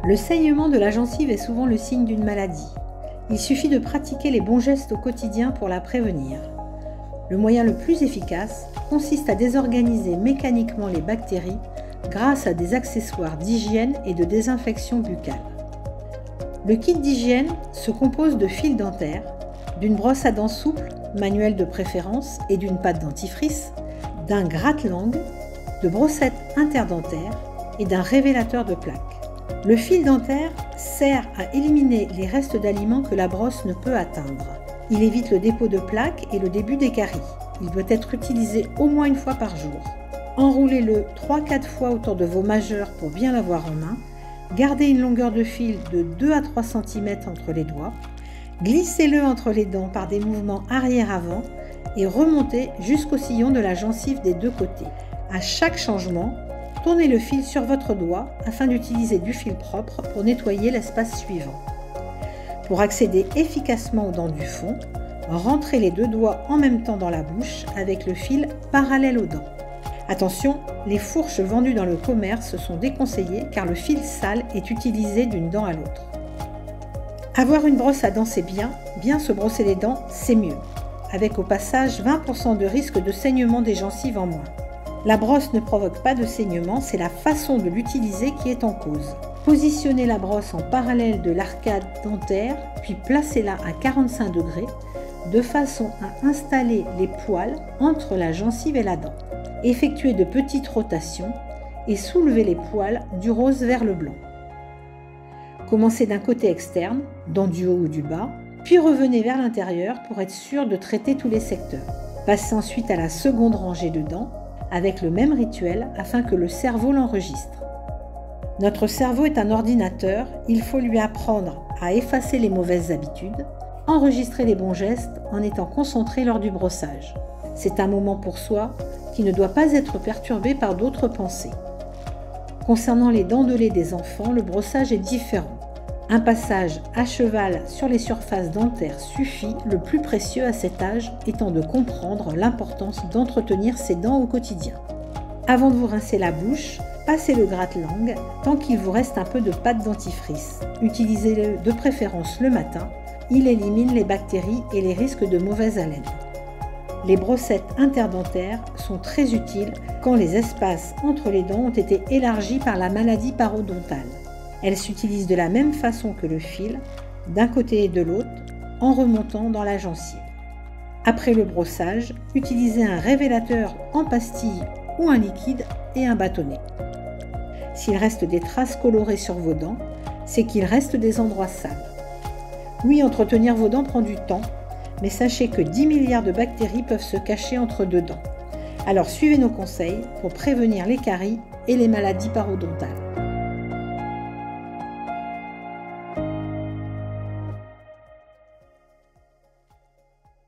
Le saignement de la gencive est souvent le signe d'une maladie. Il suffit de pratiquer les bons gestes au quotidien pour la prévenir. Le moyen le plus efficace consiste à désorganiser mécaniquement les bactéries grâce à des accessoires d'hygiène et de désinfection buccale. Le kit d'hygiène se compose de fils dentaires, d'une brosse à dents souple, manuelle de préférence, et d'une pâte dentifrice, d'un gratte-langue, de brossettes interdentaires et d'un révélateur de plaques. Le fil dentaire sert à éliminer les restes d'aliments que la brosse ne peut atteindre. Il évite le dépôt de plaques et le début des caries. Il doit être utilisé au moins une fois par jour. Enroulez-le 3-4 fois autour de vos majeurs pour bien l'avoir en main. Gardez une longueur de fil de 2 à 3 cm entre les doigts. Glissez-le entre les dents par des mouvements arrière-avant et remontez jusqu'au sillon de la gencive des deux côtés. À chaque changement, tournez le fil sur votre doigt afin d'utiliser du fil propre pour nettoyer l'espace suivant. Pour accéder efficacement aux dents du fond, rentrez les deux doigts en même temps dans la bouche avec le fil parallèle aux dents. Attention, les fourches vendues dans le commerce sont déconseillées car le fil sale est utilisé d'une dent à l'autre. Avoir une brosse à dents c'est bien se brosser les dents c'est mieux, avec au passage 20% de risque de saignement des gencives en moins. La brosse ne provoque pas de saignement, c'est la façon de l'utiliser qui est en cause. Positionnez la brosse en parallèle de l'arcade dentaire, puis placez-la à 45 degrés, de façon à installer les poils entre la gencive et la dent. Effectuez de petites rotations et soulevez les poils du rose vers le blanc. Commencez d'un côté externe, dent du haut ou du bas, puis revenez vers l'intérieur pour être sûr de traiter tous les secteurs. Passez ensuite à la seconde rangée de dents, avec le même rituel afin que le cerveau l'enregistre. Notre cerveau est un ordinateur, il faut lui apprendre à effacer les mauvaises habitudes, enregistrer les bons gestes en étant concentré lors du brossage. C'est un moment pour soi qui ne doit pas être perturbé par d'autres pensées. Concernant les dents de lait des enfants, le brossage est différent. Un passage à cheval sur les surfaces dentaires suffit, le plus précieux à cet âge étant de comprendre l'importance d'entretenir ses dents au quotidien. Avant de vous rincer la bouche, passez le gratte-langue tant qu'il vous reste un peu de pâte dentifrice. Utilisez-le de préférence le matin, il élimine les bactéries et les risques de mauvaise haleine. Les brossettes interdentaires sont très utiles quand les espaces entre les dents ont été élargis par la maladie parodontale. Elles s'utilisent de la même façon que le fil, d'un côté et de l'autre, en remontant dans la gencive. Après le brossage, utilisez un révélateur en pastille ou un liquide et un bâtonnet. S'il reste des traces colorées sur vos dents, c'est qu'il reste des endroits sales. Oui, entretenir vos dents prend du temps, mais sachez que 10 milliards de bactéries peuvent se cacher entre deux dents. Alors suivez nos conseils pour prévenir les caries et les maladies parodontales.